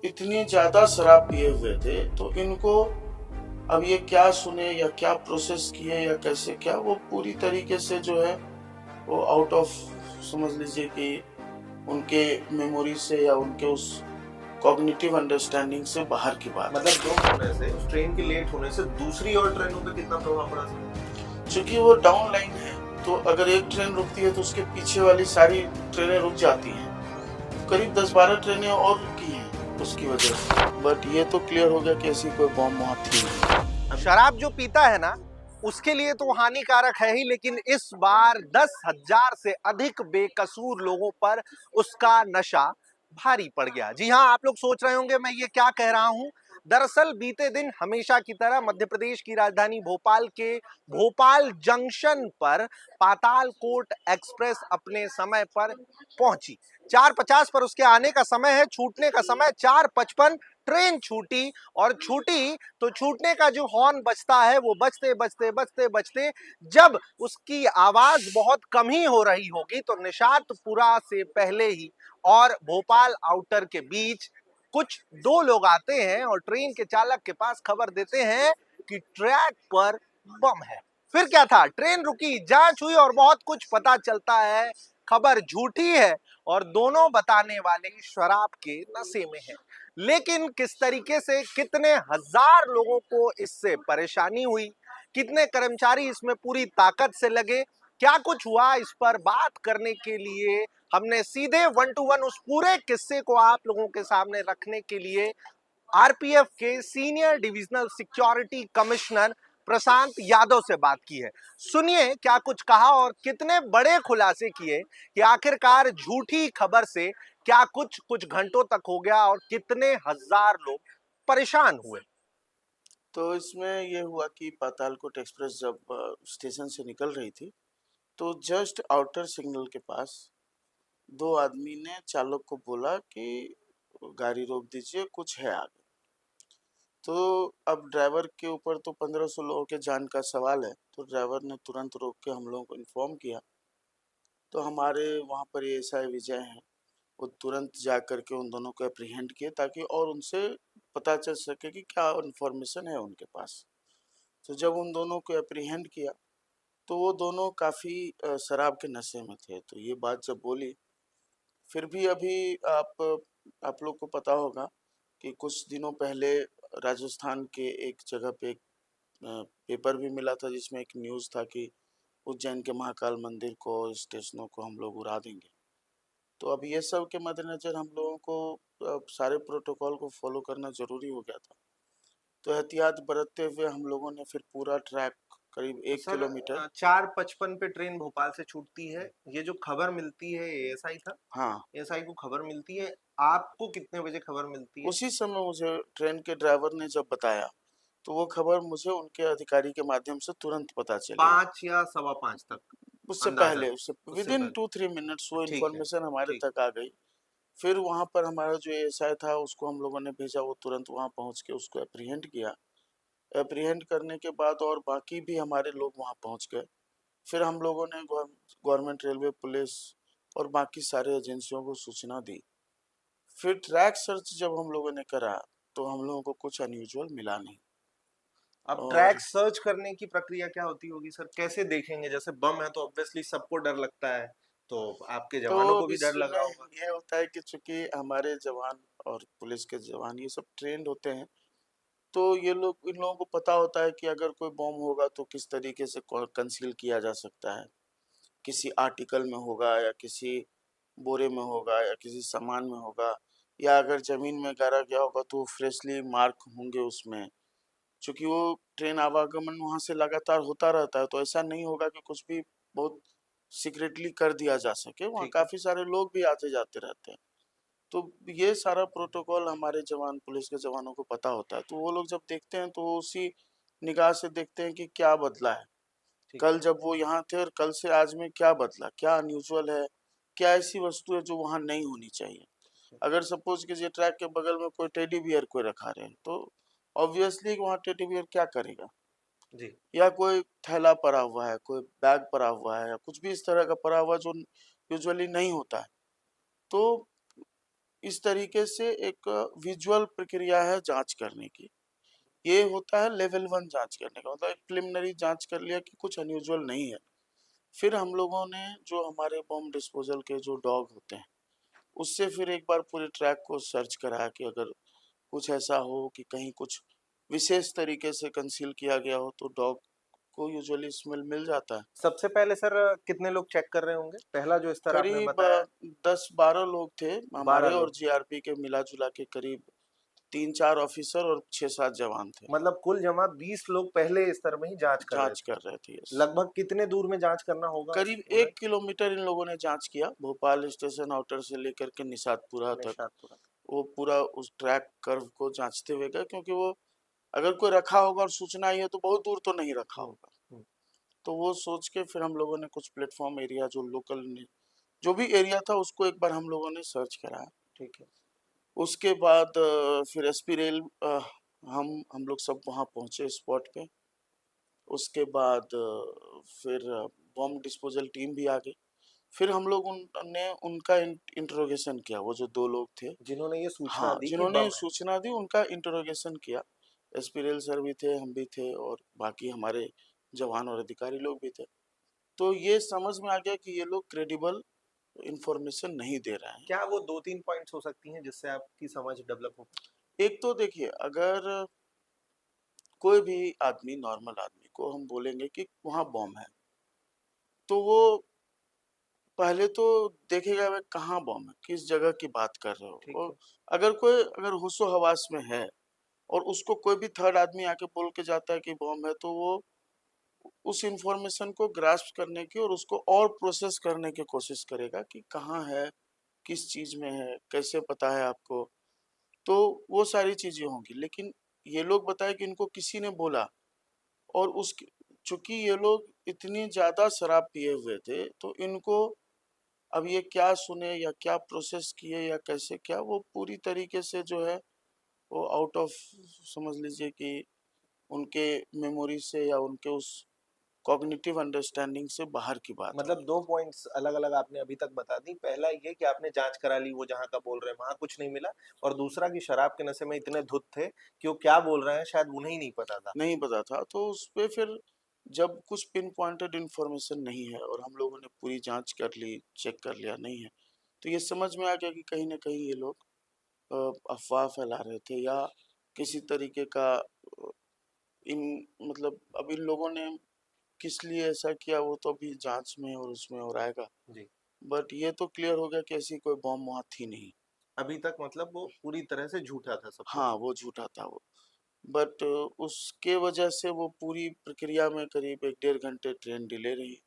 इतनी ज्यादा शराब पिए हुए थे, तो इनको अब ये क्या सुने या क्या प्रोसेस किए या कैसे क्या, वो पूरी तरीके से जो है वो आउट ऑफ, समझ लीजिए कि उनके मेमोरी से या उनके उस कॉग्निटिव अंडरस्टैंडिंग से बाहर की बात। मतलब दो होने से, उस ट्रेन के लेट होने से दूसरी और ट्रेनों पे कितना प्रभाव पड़ा सर? चूंकि वो डाउन लाइन है, तो अगर एक ट्रेन रुकती है तो उसके पीछे वाली सारी ट्रेनें रुक जाती हैं। करीब 10-12 ट्रेनें और रुकी हैं उसकी वजह से। बट ये तो क्लियर हो गया कि ऐसी कोई बॉम्ब वहाँ थी नहीं। शराब जो पीता है ना, उसके लिए तो हानिकारक है ही, लेकिन इस बार 10,000 से अधिक बेकसूर लोगों पर उसका नशा भारी पड़ गया। जी हां, आप लोग सोच रहे होंगे मैं ये क्या कह रहा हूं। दरअसल बीते दिन हमेशा की तरह मध्य प्रदेश की राजधानी भोपाल के भोपाल जंक्शन पर पातालकोट एक्सप्रेस अपने समय पर पहुंची। 4:50 पर उसके आने का समय है, छूटने का समय 4:55। ट्रेन छूटी, और छूटी तो छूटने का जो हॉर्न बजता है वो बजते बजते बजते बजते जब उसकी आवाज बहुत कम ही हो रही होगी, तो निशातपुरा से पहले ही और भोपाल आउटर के बीच कुछ दो लोग आते हैं और ट्रेन के चालक के पास खबर देते हैं कि ट्रैक पर बम है। फिर क्या था, ट्रेन रुकी, जांच हुई और बहुत कुछ पता चलता है। खबर झूठी है और दोनों बताने वाले शराब के नशे में हैं। लेकिन किस तरीके से कितने हजार लोगों को इससे परेशानी हुई, कितने कर्मचारी इसमें पूरी ताकत से लगे, क्या कुछ हुआ, इस पर बात करने के लिए हमने सीधे 1 to 1 उस पूरे किस्से को आप लोगों के सामने रखने के लिए आरपीएफ के सीनियर डिविजनल सिक्योरिटी कमिश्नर प्रशांत यादव से बात की है। सुनिए क्या कुछ कहा और कितने बड़े खुलासे किए कि आखिरकार झूठी खबर से क्या कुछ कुछ घंटों तक हो गया और कितने हजार लोग परेशान हुए। तो इसमें ये हुआ कि पातालकोट एक्सप्रेस जब स्टेशन से निकल रही थी, तो जस्ट आउटर सिग्नल के पास दो आदमी ने चालक को बोला कि गाड़ी रोक दीजिए, कुछ है आगे। तो अब ड्राइवर के ऊपर तो 1500 लोगों के जान का सवाल है, तो ड्राइवर ने तुरंत रोक के हम लोगों को इन्फॉर्म किया। तो हमारे वहाँ पर एएसआई विजय हैं, वो तुरंत जा कर के उन दोनों को अप्रीहेंड किए, ताकि और उनसे पता चल सके कि क्या इन्फॉर्मेशन है उनके पास। तो जब उन दोनों को अप्रीहेंड किया, तो वो दोनों काफ़ी शराब के नशे में थे। तो ये बात जब बोली, फिर भी अभी आप लोग को पता होगा कि कुछ दिनों पहले राजस्थान के एक जगह पे एक पेपर भी मिला था, जिसमें एक न्यूज़ था कि उज्जैन के महाकाल मंदिर को, स्टेशनों को हम लोग उड़ा देंगे। तो अब ये सब के मद्देनज़र हम लोगों को सारे प्रोटोकॉल को फॉलो करना ज़रूरी हो गया था। तो एहतियात बरतते हुए हम लोगों ने फिर पूरा ट्रैक करीब तो 1 सर किलोमीटर। 4:55 पे ट्रेन भोपाल से छूटती है, ये जो खबर मिलती है एएसआई था, हाँ, एएसआई को खबर मिलती है, आपको कितने बजे खबर मिलती है? उसी समय मुझे ट्रेन के ड्राइवर ने जब बताया, तो वो खबर मुझे उनके अधिकारी के माध्यम से तुरंत पता चली। 5 या सवा 5 तक उससे अंदाजन? पहले, उससे उससे विदिन पहले? 2-3 मिनट्स वो ठीक है, इन्फॉर्मेशन हमारे ठीक। तक आ गई। फिर वहाँ पर हमारा जो एएसआई था, उसको हम लोगों ने भेजा, वो तुरंत वहाँ पहुँच के उसको एप्रीहेंड किया। एप्रीहेंड करने के बाद और बाकी भी हमारे लोग वहाँ पहुँच गए। फिर हम लोगों ने गवर्नमेंट रेलवे, पुलिस और बाकी सारे एजेंसियों को सूचना दी। फिर ट्रैक सर्च जब हम लोगों ने करा, तो हम लोगों को कुछ अनयूजुअल मिला नहीं। अब और ट्रैक सर्च करने की प्रक्रिया क्या होती होगी सर? कैसे देखेंगे? जैसे बम है तो ऑब्वियसली सबको डर लगता है, तो आपके तो जवानों को अब भी डर लगा इसमें होगा। ये होता है कि चूंकि हमारे जवान और पुलिस के जवान ये सब ट्रेंड होते हैं, तो ये लोग, इन लोगों को पता होता है कि अगर कोई बॉम्ब होगा तो किस तरीके से कंसील किया जा सकता है। किसी आर्टिकल में होगा, या किसी बोरे में होगा, या किसी सामान में होगा, या अगर ज़मीन में गाड़ा गया होगा तो फ्रेशली मार्क होंगे उसमें। चूँकि वो ट्रेन आवागमन वहाँ से लगातार होता रहता है, तो ऐसा नहीं होगा कि कुछ भी बहुत सीक्रेटली कर दिया जा सके। वहाँ ठीक है। काफ़ी सारे लोग भी आते-जाते रहते हैं। तो ये सारा प्रोटोकॉल हमारे जवान, पुलिस के जवानों को पता होता है। तो वो लोग जब देखते हैं, तो वो उसी निगाह से देखते हैं कि क्या बदला है। ठीक कल है। जब वो यहाँ थे और कल से आज में क्या बदला, क्या अनयूजुअल है, क्या ऐसी वस्तु है जो वहाँ नहीं होनी चाहिए। अगर सपोज़ कीजिए ट्रैक के बगल में कोई टेडी बियर कोई रखा रहे, तो ऑब्वियसली वहाँ टेडी बियर क्या करेगा? जी। या कोई थैला पड़ा हुआ है, कोई बैग पड़ा हुआ है, या कुछ भी इस तरह का पड़ा हुआ जो यूजुअली नहीं होता है। तो इस तरीके से एक विजुअल प्रक्रिया है जांच करने की। ये होता है लेवल 1 जांच करने का, मतलब एक प्रिलिमिनरी जांच कर लिया कि कुछ अनयूजुअल नहीं है। फिर हम लोगों ने जो हमारे बॉम्ब डिस्पोजल के जो डॉग होते हैं, उससे फिर एक बार पूरे ट्रैक को सर्च करा कि अगर कुछ ऐसा हो कि कहीं कुछ विशेष तरीके से कंसील किया गया हो, तो डॉग को यूजुअली स्मेल मिल जाता है। सबसे पहले सर कितने लोग चेक कर रहे होंगे? पहला जो स्तर आपने करीब बताया 10-12 लोग थे 12 हमारे, और लोग, जीआरपी के मिला-जुला के करीब 3-4 ऑफिसर और 6-7 जवान थे। मतलब कुल जमा 20 लोग पहले स्तर में ही जांच कर रहे जांच थे। कर रहे थे, यस। लगभग कितने दूर में जांच करना होगा करीब उन्हें? 1 किलोमीटर इन लोगों ने जांच किया, भोपाल स्टेशन आउटर से लेकर के निषादपुरा तक। निशातपुरा। वो पूरा उस ट्रैक कर्व को जांचते हुए गए, क्योंकि वो अगर कोई रखा होगा और सूचना आई है तो बहुत दूर तो नहीं रखा हम्म, होगा। हम्म, तो वो सोच के फिर हम लोगों ने कुछ प्लेटफॉर्म एरिया जो लोकल जो भी एरिया था उसको एक बार हम लोगों ने सर्च करा। ठीक है। उसके बाद फिर एसपी रेल, हम लोग सब वहाँ पहुँचे स्पॉट पे। उसके बाद फिर बॉम्ब डिस्पोजल टीम भी आ गई। फिर हम लोग ने उनका इंटरोगेशन किया, वो जो 2 लोग थे। जिन्होंने ये सूचना हाँ, दी कि जिन्होंने बम है। सूचना दी उनका इंटरोगेशन किया। एसपी रेल सर भी थे, हम भी थे और बाकी हमारे जवान और अधिकारी लोग भी थे। तो ये समझ में आ गया कि ये लोग क्रेडिबल इंफॉर्मेशन नहीं दे रहे हैं। क्या वो 2-3 पॉइंट्स हो सकती हैं जिससे आपकी समझ डेवलप हो? एक तो देखिए, अगर कोई भी आदमी, नॉर्मल आदमी को हम बोलेंगे कि वहाँ बॉम्ब है, तो वो पहले तो देखेगा वे कहाँ बॉम्ब है, किस जगह की बात कर रहे हो। ठीक और है। अगर होशो-हवास में है और उसको कोई भी थर्ड आदमी आके बोल के जाता है कि बॉम्ब है, तो वो उस इंफॉर्मेशन को ग्रास्प करने की और उसको और प्रोसेस करने की कोशिश करेगा कि कहाँ है, किस चीज़ में है, कैसे पता है आपको। तो वो सारी चीज़ें होंगी। लेकिन ये लोग बताएं कि इनको किसी ने बोला, और चूंकि ये लोग इतनी ज़्यादा शराब पिए हुए थे, तो इनको अब ये क्या सुने या क्या प्रोसेस किए या कैसे क्या, वो पूरी तरीके से जो है वो आउट ऑफ, समझ लीजिए कि उनके मेमोरी से या उनके उस कॉग्निटिव अंडरस्टैंडिंग से बाहर की बात मतलब हुई। 2 पॉइंट्स अलग-अलग आपने अभी तक बता दी। पहला ये कि आपने जाँच करा ली, वो जहाँ का बोल रहे हैं वहाँ कुछ नहीं मिला, और दूसरा कि शराब के नशे में इतने धुत थे कि वो क्या बोल रहे हैं शायद उन्हें ही नहीं पता था। नहीं पता था, तो उस पे फिर जब कुछ पिन पॉइंटेड इन्फॉर्मेशन नहीं है और हम लोगों ने पूरी जांच कर ली, चेक कर लिया नहीं है, तो ये समझ में आ गया कि कहीं न कहीं ये लोग अफ़वाह फैला रहे थे या किसी तरीके का इन मतलब अब इन लोगों ने किस लिए ऐसा किया वो तो अभी जाँच में और उसमें और आएगा। जी। बट ये तो क्लियर हो गया कि ऐसी कोई बॉम्ब वहाँ थी नहीं। अभी तक मतलब वो पूरी तरह से झूठा था सब हाँ, कुछ। वो झूठा था वो। बट उसके वजह से वो पूरी प्रक्रिया में करीब 1 डेढ़ घंटे ट्रेन डिले रही।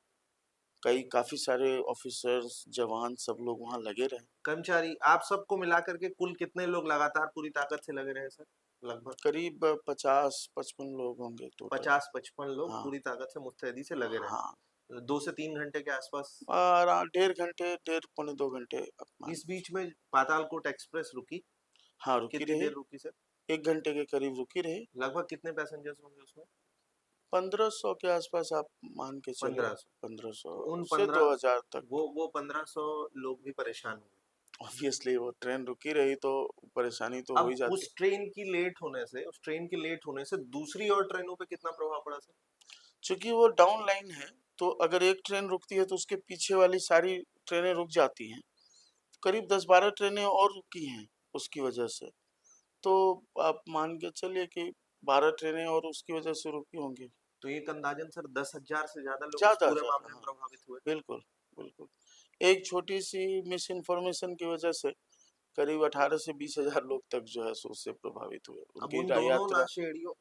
काफ़ी सारे ऑफ़िसर्स, जवान सब लोग वहाँ लगे रहे। कर्मचारी आप सबको मिला कर के कुल कितने लोग लगातार पूरी ताकत से लगे रहे सर? लगभग करीब 50-55 लोग होंगे टोटल। 50-55 लोग हाँ, पूरी ताकत से मुस्तैदी से लगे हाँ। रहे। 2 से 3 घंटे के आसपास। अराउंड डेढ़ घंटे, डेढ़ पौने 2 घंटे आप मान इस लीजिए। बीच में पातालकोट एक्सप्रेस रुकी। हाँ, रुकी कितनी रही। देर रुकी सर? 1 घंटे के करीब रुकी रही। लगभग कितने पैसेंजर्स होंगे उसमें? 1500 के आसपास आप मान के चलिए, 1500। 1500 तो उन से 15 2000 तक। वो 1500 लोग भी परेशान हुए। ऑब्वियसली वो ट्रेन रुकी रही तो परेशानी तो हो ही अब जाती। उस ट्रेन की लेट होने से, उस ट्रेन के लेट होने से दूसरी और ट्रेनों पे कितना प्रभाव पड़ा सर? चूँकि वो डाउन लाइन है, तो अगर एक ट्रेन रुकती है तो उसके पीछे वाली सारी ट्रेनें रुक जाती हैं। करीब 10-12 ट्रेनें और रुकी हैं उसकी वजह से। तो आप मान के चलिए कि 12 ट्रेनें और उसकी वजह से रुकी होंगी। तो एक अंदाजन सर 10,000 से ज्यादा लोग इस ज़्यादा, पूरे ज़्यादा, मामले में हाँ। प्रभावित हुए। बिल्कुल, बिल्कुल। एक छोटी-सी मिस इन्फॉर्मेशन की वजह से करीब 18 से 20,000 लोग तक जो है सो उससे प्रभावित हुए। अब उनकी यात्रा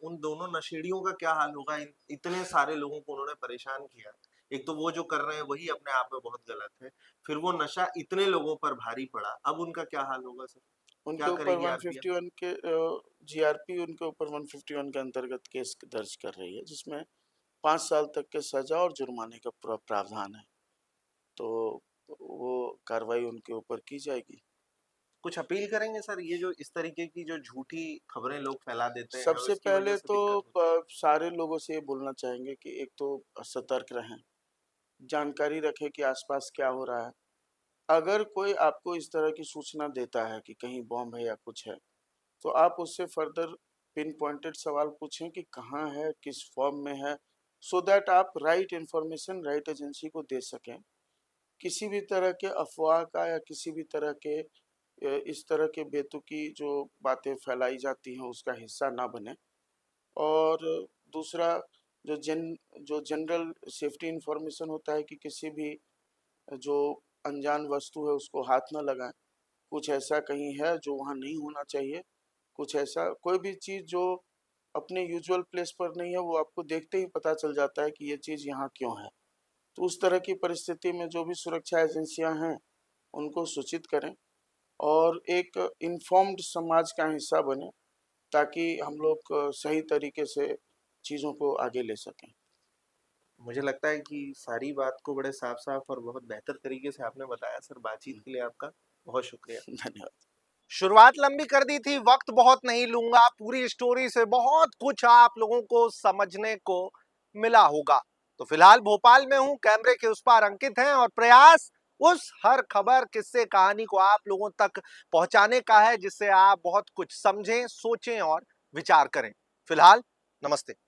उन दोनों नशेड़ियों का क्या हाल होगा? इतने सारे लोगों को उन्होंने परेशान किया। एक तो वो जो कर रहे हैं वही अपने आप में बहुत गलत है। फिर वो नशा इतने लोगों पर भारी पड़ा, अब उनका क्या हाल होगा सर? उनके क्या ऊपर करेगी आरपीएफ? 151 के जीआरपी उनके ऊपर 151 के अंतर्गत केस दर्ज कर रही है, जिसमें 5 साल तक के सज़ा और जुर्माने का प्रावधान है। तो वो कार्रवाई उनके ऊपर की जाएगी। कुछ अपील करेंगे सर, ये जो इस तरीके की जो झूठी खबरें लोग फैला देते हैं और सबसे इसकी वजह पहले से तो दिक्कत होती है? सारे लोगों से ये बोलना चाहेंगे कि एक तो सतर्क रहें, जानकारी रखें कि आसपास क्या हो रहा है। अगर कोई आपको इस तरह की सूचना देता है कि कहीं बॉम्ब है या कुछ है, तो आप उससे फर्दर पिन पॉइंटेड सवाल पूछें कि कहाँ है, किस फॉर्म में है, सो दैट आप राइट इन्फॉर्मेशन राइट एजेंसी को दे सकें। किसी भी तरह के अफवाह का या किसी भी तरह के इस तरह के बेतुकी जो बातें फैलाई जाती हैं उसका हिस्सा ना बने। और दूसरा, जो जनरल सेफ्टी इन्फॉर्मेशन होता है कि किसी भी जो अनजान वस्तु है उसको हाथ ना लगाएं। कुछ ऐसा कहीं है जो वहाँ नहीं होना चाहिए, कुछ ऐसा कोई भी चीज़ जो अपने यूजुअल प्लेस पर नहीं है, वो आपको देखते ही पता चल जाता है कि ये चीज़ यहाँ क्यों है। तो उस तरह की परिस्थिति में जो भी सुरक्षा एजेंसियां हैं, उनको सूचित करें और एक इन्फॉर्म्ड समाज का हिस्सा बने, ताकि हम लोग सही तरीके से चीज़ों को आगे ले सकें। मुझे लगता है कि सारी बात को बड़े साफ-साफ और बहुत बेहतर तरीके से आपने बताया सर। बातचीत के लिए आपका बहुत शुक्रिया। धन्यवाद। शुरुआत लंबी कर दी थी, वक्त बहुत नहीं लूंगा, पूरी स्टोरी से बहुत कुछ आप लोगों को समझने को मिला होगा। तो फिलहाल भोपाल में हूं, कैमरे के उस पार अंकित हैं और प्रयास उस हर खबर, किस्से, कहानी को आप लोगों तक पहुंचाने का है जिससे आप बहुत कुछ समझें, सोचें और विचार करें। फिलहाल नमस्ते।